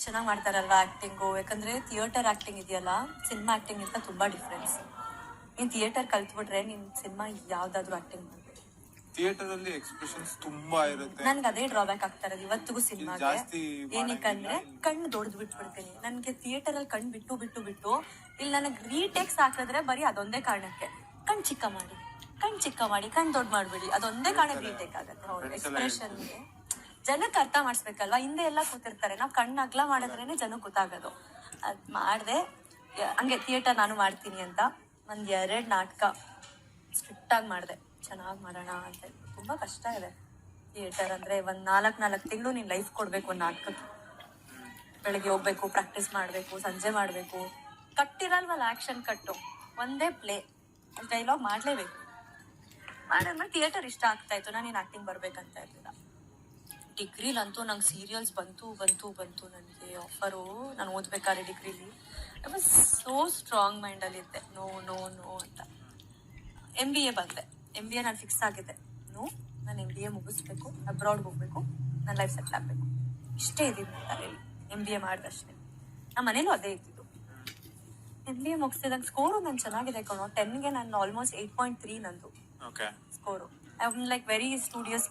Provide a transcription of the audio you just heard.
ಎಷ್ಟು ಚೆನ್ನಾಗಿ ಮಾಡ್ತಾರಲ್ವಾ ಆಕ್ಟಿಂಗು. ಯಾಕಂದ್ರೆ ಥಿಯೇಟರ್ ಆಕ್ಟಿಂಗ್ ಇದೆಯಲ್ಲ, ಸಿನಿಮಾ ಆಕ್ಟಿಂಗ್ ಇಂತ ತುಂಬಾ ಡಿಫ್ರೆನ್ಸ್. ನೀನ್ ಥಿಯೇಟರ್ ಕಲ್ತ್ಬಿಟ್ರೆ ನೀನ್ ಸಿನಿಮಾ ಯಾವ್ದಾದ್ರು ಆಕ್ಟಿಂಗ್ ಮಾಡ್ಬೋದು. ಥಿಯೇಟರ್ ಅಲ್ಲಿ ಎಕ್ಸ್ಪ್ರೆಷನ್ಸ್ ತುಂಬಾ ಇರುತ್ತೆ. ನನ್ಗೆ ಅದೇ ಡ್ರಾಬ್ಯಾಕ್ ಆಗ್ತಾ ಇರೋದು ಇವತ್ತಿಗೂ ಸಿನಿಮಾಗೆ. ಏನಕ್ಕಂದ್ರೆ ಕಣ್ಣು ದೊಡ್ದು ಬಿಟ್ಬಿಡ್ತೀನಿ. ನನ್ಗೆ ಥಿಯೇಟರ್ ಅಲ್ಲಿ ಕಣ್ ಬಿಟ್ಟು ಬಿಟ್ಟು ಬಿಟ್ಟು ಇಲ್ಲಿ ನನಗೆ ರೀಟೇಕ್ಸ್ ಹಾಕಿದ್ರೆ ಬರೀ ಅದೊಂದೇ ಕಾರಣಕ್ಕೆ ಕಣ್ ಚಿಕ್ಕ ಮಾಡಿ ಕಣ್ ದೊಡ್ಡ ಮಾಡ್ಬಿಡಿ, ಅದೊಂದೇ ಕಾರಣಕ್ಕೆ ರೀಟೇಕ್ ಆಗುತ್ತೆ. ಹೌದು, ಎಕ್ಸ್ಪ್ರೆಷನ್ಗೆ ಜನಕ್ಕೆ ಅರ್ಥ ಮಾಡಿಸ್ಬೇಕಲ್ವಾ. ಹಿಂದೆ ಎಲ್ಲ ಕೂತಿರ್ತಾರೆ, ನಾವು ಕಣ್ಣು ಅಗ್ಲ ಮಾಡಿದ್ರೇನೆ ಜನಕ್ಕೆ ಗೊತ್ತಾಗೋದು. ಅದ್ ಮಾಡ್ದೆ. ಹಂಗೆ ಥಿಯೇಟರ್ ನಾನು ಮಾಡ್ತೀನಿ ಅಂತ ಒಂದ್ 2 ನಾಟಕ ಸ್ಟ್ರಿಕ್ಟ್ ಆಗಿ ಮಾಡಿದೆ. ಚೆನ್ನಾಗಿ ಮಾಡೋಣ ಅಂತ. ತುಂಬಾ ಕಷ್ಟ ಇದೆ ಥಿಯೇಟರ್ ಅಂದ್ರೆ. ಒಂದ್ 4 ತಿಂಗಳು ನೀನ್ ಲೈಫ್ ಕೊಡ್ಬೇಕು ಒಂದ್ ನಾಟಕಕ್ಕೆ. ಬೆಳಗ್ಗೆ ಹೋಗ್ಬೇಕು, ಪ್ರಾಕ್ಟೀಸ್ ಮಾಡ್ಬೇಕು, ಸಂಜೆ ಮಾಡ್ಬೇಕು. ಕಟ್ಟಿರಲ್ವಲ್ಲ ಆಕ್ಷನ್ ಕಟ್ಟು, ಒಂದೇ ಪ್ಲೇ ಡೈಲಾಗ್ ಮಾಡ್ಲೇಬೇಕು. ಮಾಡಿದ್ಮೇಲೆ ಥಿಯೇಟರ್ ಇಷ್ಟ ಆಗ್ತಾ ಇತ್ತು. ನಾನೇನ್ ಆಕ್ಟಿಂಗ್ ಬರ್ಬೇಕಂತ ಇರ್ಲಿಲ್ಲ. ಡಿಗ್ರಿಲಂತೂ ನಂಗೆ ಸೀರಿಯಲ್ಸ್ ಬಂತು ನನಗೆ ಆಫರು. ನಾನು ಓದ್ಬೇಕಾದ್ರೆ ಡಿಗ್ರಿಲಿ ಸೋ ಸ್ಟ್ರಾಂಗ್ ಮೈಂಡಲ್ಲಿ ಇದ್ದೆ. ನೋ ನೋ ನೋ ಅಂತ. MBA ಬಂದೆ. MBA ನಾನು ಫಿಕ್ಸ್ ಆಗಿದ್ದೆ. ನಾನು MBA ಮುಗಿಸ್ಬೇಕು, ಅಬ್ರಾಡ್ಗೆ ಹೋಗ್ಬೇಕು, ನನ್ನ ಲೈಫ್ ಸೆಟ್ಲ್ ಆಗ್ಬೇಕು, ಇಷ್ಟೇ ಇದ್ದೀನಿ ಅಂತ ಹೇಳಿ MBA ಮಾಡಿದಷ್ಟೇ. ನಮ್ಮ ಮನೇಲೂ ಅದೇ ಇದ್ದಿದ್ದು. MBA ಮುಗಿಸಿದಂಗೆ ಸ್ಕೋರು ನಾನು ಚೆನ್ನಾಗಿದೆ ಕಣೋ. 10ಗೆ ನಾನು ಆಲ್ಮೋಸ್ಟ್ 8.3 ನಂದು score. I am like very studious